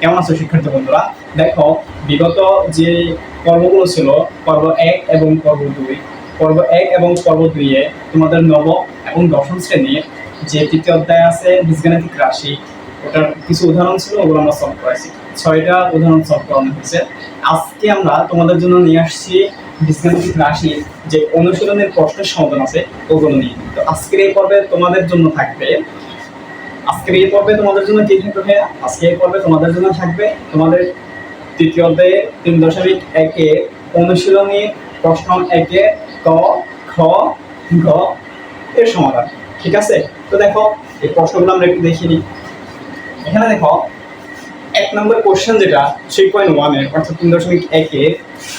কেমন আছো শিক্ষার্থী বন্ধুরা? দেখো, বিগত যে পর্বগুলো ছিল, পর্ব 1 এবং পর্ব 2 এ তোমাদের নবম এবং দশম শ্রেণীর যে তৃতীয় অধ্যায় আছে বীজগাণিতিক রাশি, ওটার কিছু উদাহরণ ছিল, ওগুলো আমরা সলভ করেছি। 6টা উদাহরণ সলভ করানো হয়েছে। আজকে আমরা তোমাদের জন্য নিয়ে আসছি বীজগাণিতিক রাশির যে অনুশীলনের প্রশ্নের সমাধান আছে ওগুলো নিয়ে। তো আজকের এই পর্বে তোমাদের জন্য থাকবে তোমাদের তৃতীয় অধ্যায়ে 3.1 অনুশীলনী প্রশ্ন 1 ক, খ, গ এর সমাধান। ঠিক আছে? তো দেখো, এই প্রশ্নগুলো আমরা একটু দেখে নিই। এখানে দেখো, 1 নম্বর কোশ্চেন যেটা 3.1 এর অর্থাৎ 3.1 এর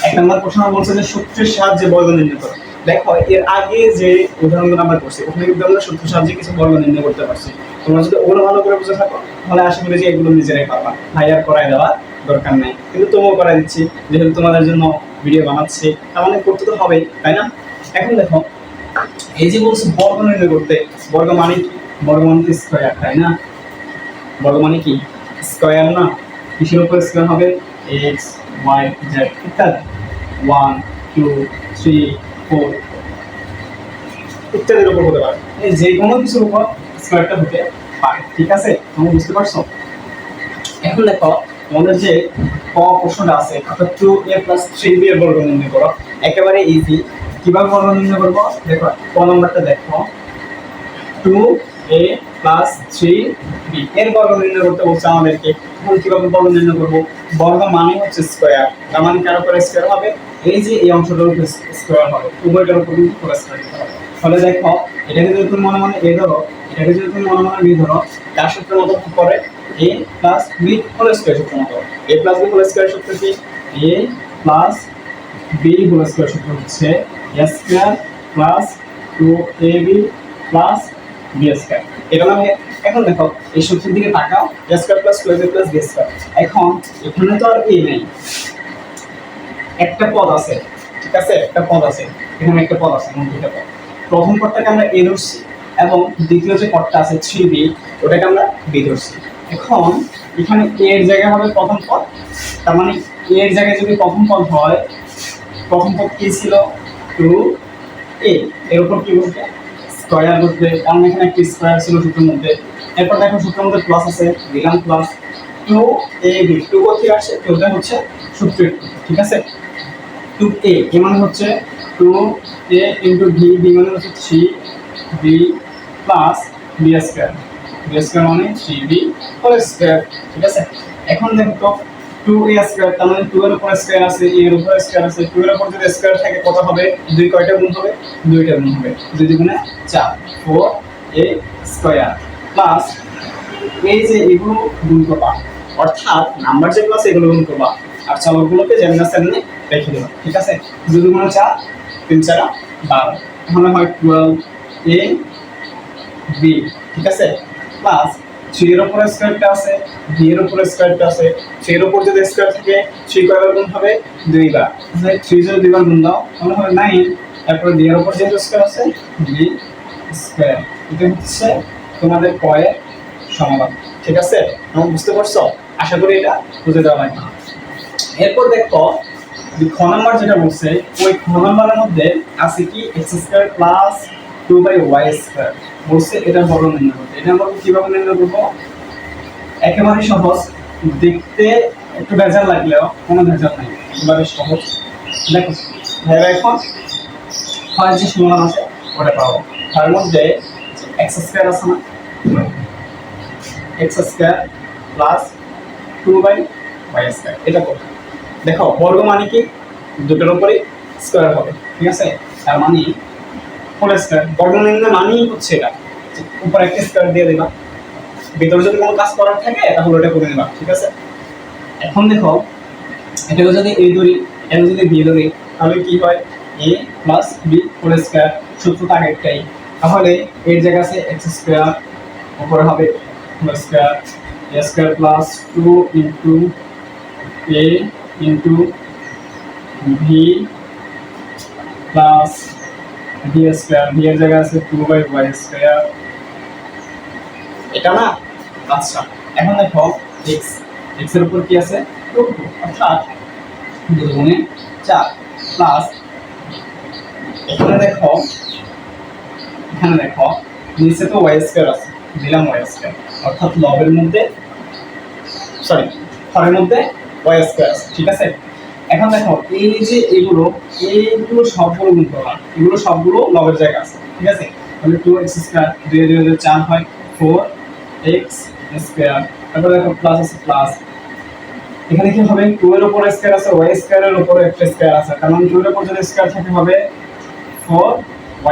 1 নম্বর প্রশ্ন বলছে যে সূত্রের সাহায্যে বর্গ নির্ণয় করো। দেখো, এর আগে যে উদাহরণগুলো আমরা করছি ওখানে কিন্তু আমরা সূত্রের সাহায্যে কিছু বর্গ নির্ণয় করতে পারছি। তোমরা যদি ওগুলো ভালো করে বুঝে থাকো তাহলে আশা করি যে এগুলো নিজেরাই পারবা, ভাই আর করাই দেওয়ার দরকার নেই। কিন্তু তুমিও করাই দিচ্ছি, যেহেতু তোমাদের জন্য ভিডিও বানাচ্ছি, তার মানে করতে তো হবেই, তাই না? এখন দেখো, এই যে বলছে বর্গ নির্ণয় করতে, বর্গ মানে কি? বর্গ মানে তো স্কয়ার, তাই না? বর্গ মানে কি? স্কয়ার না? কিসের উপর স্কয়ার হবে? এক্স, ওয়াই, জেড ইত্যাদি। 1, 2, 3, 4 ইত্যাদির উপর হতে পারে। এই যে কোনো কিছুর উপর স্কয়ারটা হতে পারে। ঠিক আছে? তুমি বুঝতে পারছো? এখন দেখো, আমাদের যে ক প্রশ্নটা আছে, অর্থাৎ 2a + 3b এর বর্গ নির্ণয় করো। একেবারে ইজি। কিভাবে বর্গ নির্ণয় করবো? দেখো, ক নম্বরটা দেখো, 2a + 3b এর বর্গ নির্ণয় করতে বলছে আমাদেরকে। এখন কিভাবে বর্গ নির্ণয় করবো? বর্গ মানে হচ্ছে স্কয়ার, তার মানে কার উপর স্কয়ার হবে? এই যে এই অংশটার উপর স্কয়ার হবে, উভয়টার উপর কিন্তু স্কয়ার দিতে হবে। তাহলে দেখো, এটাকে যদি তুমি মনে মনে a ধরো, এটাকে যদি তুমি মনে মনে b ধরো, তার সূত্রের মতো করে a + b হোল স্কয়ার সূত্র মতো। a + b হোল স্কয়ার সূত্র কি? a + b হোল স্কয়ার সূত্র হচ্ছে a square + 2ab + b square. এটা মানে, এখন দেখো এই সূত্রের দিকে তাকাও, a square + 2ab + b square. এখন এখানে তো আর a নেই, একটা পদ আছে। ঠিক আছে? একটা পদ আছে, এখানে একটা পদ আছে, এখানে দুটো পদ। প্রথম পদটাকে আমরা a ধরছি এবং দ্বিতীয় যে পদটা আছে 3b, ওটাকে আমরা b ধরছি। এখন এখানে a এর জায়গায় হবে প্রথম পদ, তার মানে a এর জায়গায় যদি প্রথম পদ হয়, প্রথম পদ কি ছিল? 2a, এর উপর কি বসবে? স্কয়ার বসবে, কারণ এখানে একটা স্কয়ার ছিল সূত্রের মধ্যে। এরপর দেখো সূত্রের মধ্যে প্লাস আছে, দিলাম প্লাস 2ab। 2 কোথা থেকে আসছে? 2টা হচ্ছে সূত্রের। ঠিক আছে? 2a এ মানে হচ্ছে 2a * b, b মানে হচ্ছে 3b + b square. b square মানে 3b হোল স্কয়ার। ঠিক আছে? এখন দেখো, 2a স্কয়ার, তার মানে 2 এর উপর স্কয়ার আছে, a এর উপর স্কয়ার আছে। 2 এর উপর যদি স্কয়ার থাকে কত হবে? 2 কয়টা গুণ হবে? 2টা গুণ হবে। 2 দুগুণে 4, 4a স্কয়ার প্লাস এই যে এগুলো গুণ করবা, অর্থাৎ নাম্বার যেগুলো আছে এগুলো গুণ করবা, আর চলকগুলোকে যেমন আছে তেমনি রেখে দেবা। ঠিক আছে? 2 দুগুণে 4, 3 4 12, তাহলে হয় 12ab। ঠিক আছে? প্লাস 3 এর উপর স্কয়ারটা আছে, b এর উপর স্কয়ারটা আছে। 3 এর উপর যদি স্কয়ার থাকে 3 কয়বার গুণ হবে? 2 বার। তাহলে 3 যদি 2 বার গুণ দাও তাহলে হবে 9। তারপর b এর উপর যে স্কয়ার আছে, b স্কয়ার। এটা হচ্ছে তোমাদের ক এর সমাধান। ঠিক আছে? তোমরা বুঝতে পারছো? আশা করি এটা বুঝে দেওয়া লাগবে। এরপর দেখো, খ নাম্বার যেটা বলছে, ওই খ নাম্বারের মধ্যে আছে কি? x² + 2/y² বলছে, এটা বর্গ নির্ণয় করতে। এটা আমরা কিভাবে নির্ণয় করব? একেবারে সহজ, দেখতে একটু ভেজাল লাগলেও কোনো ভেজাল নাই, একেবারে সহজ। দেখো, ভাইরা এখন হয় যে সমাধান আছে ওটা পাবো। তার মধ্যে x² আছে না, x² + 2/y², এটা করো। দেখো, বর্গ মানে কি? দুটোর উপরে স্কয়ার হবে। ঠিক আছে? তার মানে হোল স্কয়ার। বর্গ নির্ণয় মানেই হচ্ছে এটা, উপরে একটা স্কয়ার দিয়ে দিবা, ভিতরে যদি কোনো কাজ করার থাকে তাহলে ওটা করে নিবা। ঠিক আছে? এখন দেখো, এটাকে যদি a ধরি, এটা যদি b ধরি, তাহলে কি হয়? a + b whole square. সূত্রটা আগেরটাই। তাহলে এর জায়গা আছে x², উপরে হবে whole square, a² + 2 * a * b plus b square. b এর জায়গায় আছে 2/y²। এটা না? আচ্ছা, এখন দেখো x এর উপর কি আছে √2 অর্থাৎ 2 গুণে 4 প্লাস এখানে দেখো নিচে তো y স্কয়ার আছে, দিলাম y স্কয়ার অর্থাৎ লবের মধ্যে হরের মধ্যে y স্কয়ার আছে, ঠিক আছে। এখন দেখো এই যে এইগুলো সবগুলো গুণ করলাম, এগুলো সবগুলো লবের জায়গা আছে, ঠিক আছে। তাহলে 2x স্কয়ার 2 এর 2 4 হয় 4x স্কয়ার, তারপর দেখো প্লাস আছে প্লাস, এখানে কি হবে 2 এর উপর স্কয়ার আছে, y স্কয়ারের উপর একটা স্কয়ার আছে, কারণ 2 এর উপর যদি স্কয়ার থাকে হবে 4,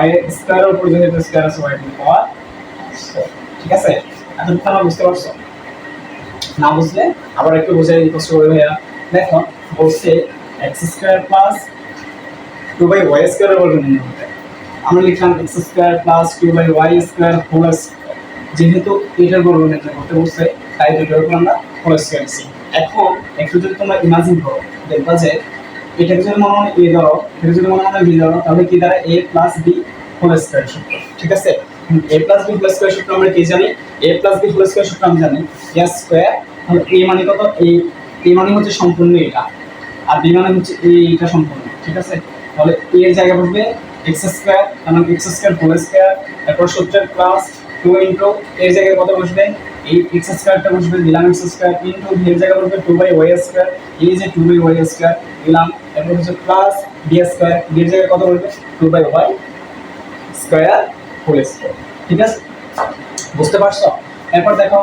y স্কয়ারের উপর যদি একটা স্কয়ার আছে y টু দি পাওয়ার 4, ঠিক আছে। এখন তোমরা বুঝতে পারছো? না বুঝলে আবার একটু বোঝাই কষ্ট করে ভাইয়া। দেখো বলছে x স্কয়ার প্লাস 2y স্কয়ারের বর্গমূল হবে, আমরা লিখলাম x square plus 2y square whole square, যেহেতু এটার বর্গমূল নির্ণয় করতে বলছে তাই দুটোর উপর আমরা হোল স্কয়ার দিছি। এখন একটু যদি তোমরা ইমাজিন করো দেখবা যে এটাকে যদি মনে হয় a ধরো, এটাকে যদি মনে হয় b ধরো, তাহলে কি দ্বারা a plus b whole square সূত্র, ঠিক আছে। a plus b whole square সূত্র আমরা কি জানি? a plus b whole square সূত্র আমরা জানি a স্কয়ার, তাহলে a মানে কত? a মানে হচ্ছে সম্পূর্ণ এটা, আর b মানে হচ্ছে এটা সম্পূর্ণ, ঠিক আছে। তাহলে a এর জায়গায় বসবে x স্কয়ার, মানে x স্কয়ার হোল স্কয়ার, তারপর সূত্রের প্লাস 2 ইনটু এর জায়গায় কত বসবে? এই x স্কয়ারটা বসবে, দিলাম x স্কয়ার ইনটু b এর জায়গায় বসবে 2y স্কয়ার, এই যে 2y স্কয়ার দিলাম, তারপর হচ্ছে প্লাস b স্কয়ার, b এর জায়গায় কত বসবে? 2y স্কয়ার হোল স্কয়ার, ঠিক আছে। বুঝতে পারছো? এরপর দেখো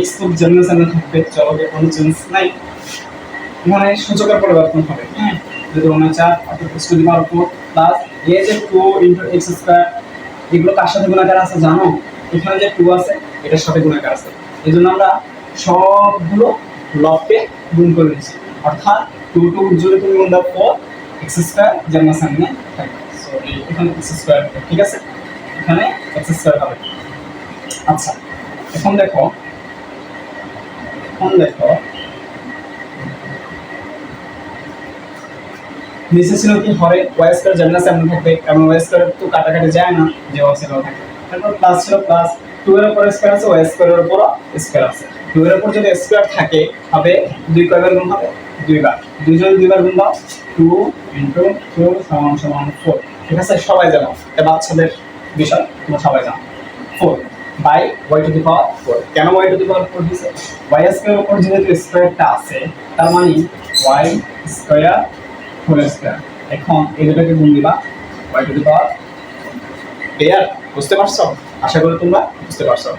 x তো জেনারেল সামনে থাকবে, চলো কোনো চেঞ্জ নাই, এখানে সূচকের পরিবর্তন হবে, হ্যাঁ, যদি 4 অর্থাৎ x to the power 4 plus এই যে 2 ইনটু x স্কয়ার, এগুলো কার সাথে গুণাকার আছে জানো? এখানে যে 2 আছে এটার সাথে গুণাকার আছে, এজন্য আমরা সবগুলো লবকে গুণ করে দিয়েছি, অর্থাৎ 2 যদি তুমি গুণ দাও 4 x স্কয়ার জেনারেল সামনে থাকবে, সো এখানে x স্কয়ার, ঠিক আছে, এখানে x স্কয়ার হবে। আচ্ছা এখন দেখো নিচে ছিল কি হরে y স্কয়ার জেনারেল সামনে থাকবে, কারণ y স্কয়ার তো কাটাকাটি যায় না, যে আছে থাকে। তারপর প্লাস ছিল প্লাস 2 এর উপর স্কয়ার আছে, y স্কয়ারের উপর স্কয়ার আছে, 2 এর উপর যদি স্কয়ার থাকে হবে 2 কয়বার গুণ হবে? 2 বার, 2 যদি 2 বার গুণ দাও 2 ইনটু 2 সমান সমান 4, ঠিক আছে। সবাই জানো এটা বাচ্চাদের বিষয়, তোমরা সবাই জানো 4 বাই y টু দি পাওয়ার 4। কেন y টু দি পাওয়ার 4 দিছে? y স্কয়ারের উপর যেহেতু স্কয়ারটা আছে, তার মানে y স্কয়ার হোল স্কয়ার, এখন এই দুটোকে গুণ দিবা y to the power, clear? বুঝতে পারছো? আশা করি তোমরা বুঝতে পারছো।